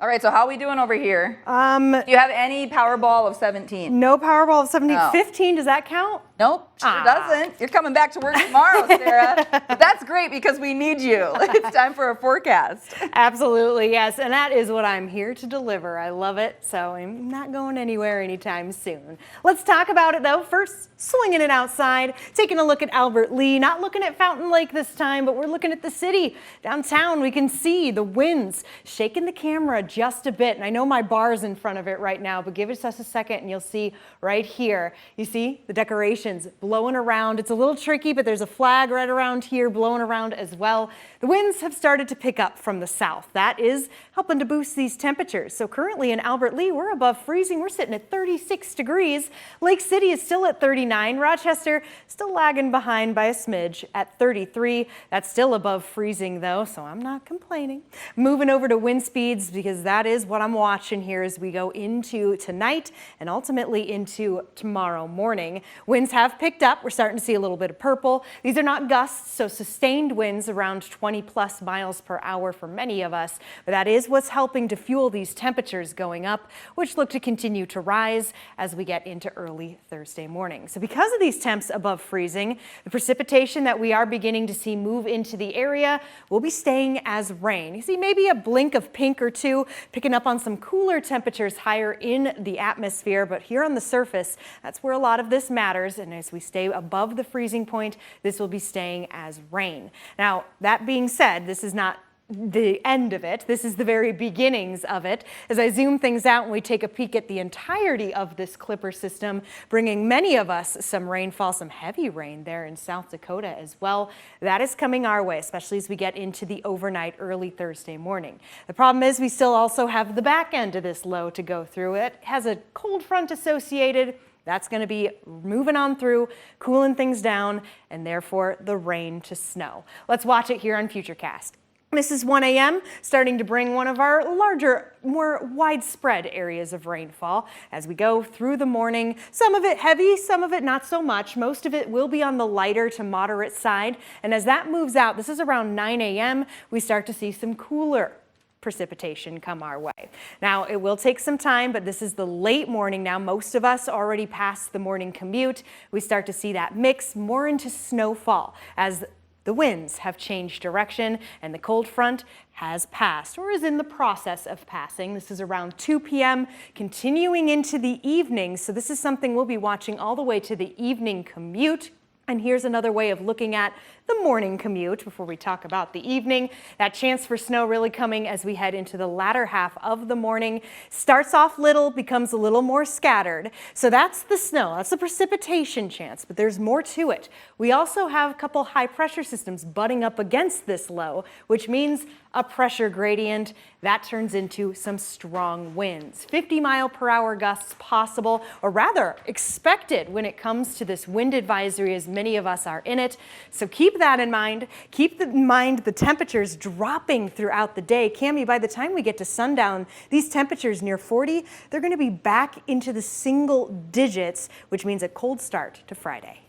All right, so how are we doing over here? Do you have any Powerball of 17? No Powerball of 17. No. 15, does that count? Nope, sure doesn't. You're coming back to work tomorrow, Sarah. But that's great because we need you. It's time for a forecast. Absolutely, yes. And that is what I'm here to deliver. I love it, so I'm not going anywhere anytime soon. Let's talk about it, though. First, swinging it outside, taking a look at Albert Lea. Not looking at Fountain Lake this time, but we're looking at the city. Downtown, we can see the winds shaking the camera just a bit. And I know my bar's in front of it right now, but give us a second and you'll see right here. You see the decorations blowing around. It's a little tricky, but there's a flag right around here blowing around as well. The winds have started to pick up from the south. That is helping to boost these temperatures. So currently in Albert Lea, we're above freezing. We're sitting at 36 degrees. Lake City is still at 39. Rochester still lagging behind by a smidge at 33. That's still above freezing though, so I'm not complaining. Moving over to wind speeds because that is what I'm watching here as we go into tonight and ultimately into tomorrow morning. Winds have picked up. We're starting to see a little bit of purple. These are not gusts, so sustained winds around 20 plus miles per hour for many of us, but that is what's helping to fuel these temperatures going up, which look to continue to rise as we get into early Thursday morning. So because of these temps above freezing, the precipitation that we are beginning to see move into the area will be staying as rain. You see maybe a blink of pink or two, picking up on some cooler temperatures higher in the atmosphere, but here on the surface, that's where a lot of this matters. And as we stay above the freezing point, this will be staying as rain. Now, that being said, this is not the end of it. This is the very beginnings of it. As I zoom things out and we take a peek at the entirety of this Clipper system, bringing many of us some rainfall, some heavy rain there in South Dakota as well. That is coming our way, especially as we get into the overnight early Thursday morning. The problem is we still also have the back end of this low to go through. It has a cold front associated. That's going to be moving on through, cooling things down, and therefore the rain to snow. Let's watch it here on Futurecast. This is 1 a.m., starting to bring one of our larger, more widespread areas of rainfall as we go through the morning. Some of it heavy, some of it not so much. Most of it will be on the lighter to moderate side. And as that moves out, this is around 9 a.m., we start to see some cooler precipitation come our way. Now, it will take some time, but this is the late morning now. Most of us already past the morning commute. We start to see that mix more into snowfall as the winds have changed direction and the cold front has passed or is in the process of passing. This is around 2 p.m. continuing into the evening. So this is something we'll be watching all the way to the evening commute. And here's another way of looking at the morning commute before we talk about the evening. That chance for snow really coming as we head into the latter half of the morning. Starts off little, becomes a little more scattered. So that's the snow, that's the precipitation chance, but there's more to it. We also have a couple high pressure systems butting up against this low, which means a pressure gradient. That turns into some strong winds. 50-mile-per-hour gusts possible, or rather expected when it comes to this wind advisory as many of us are in it. So keep that in mind. Keep in mind the temperatures dropping throughout the day. Cami, by the time we get to sundown, these temperatures near 40, they're going to be back into the single digits, which means a cold start to Friday.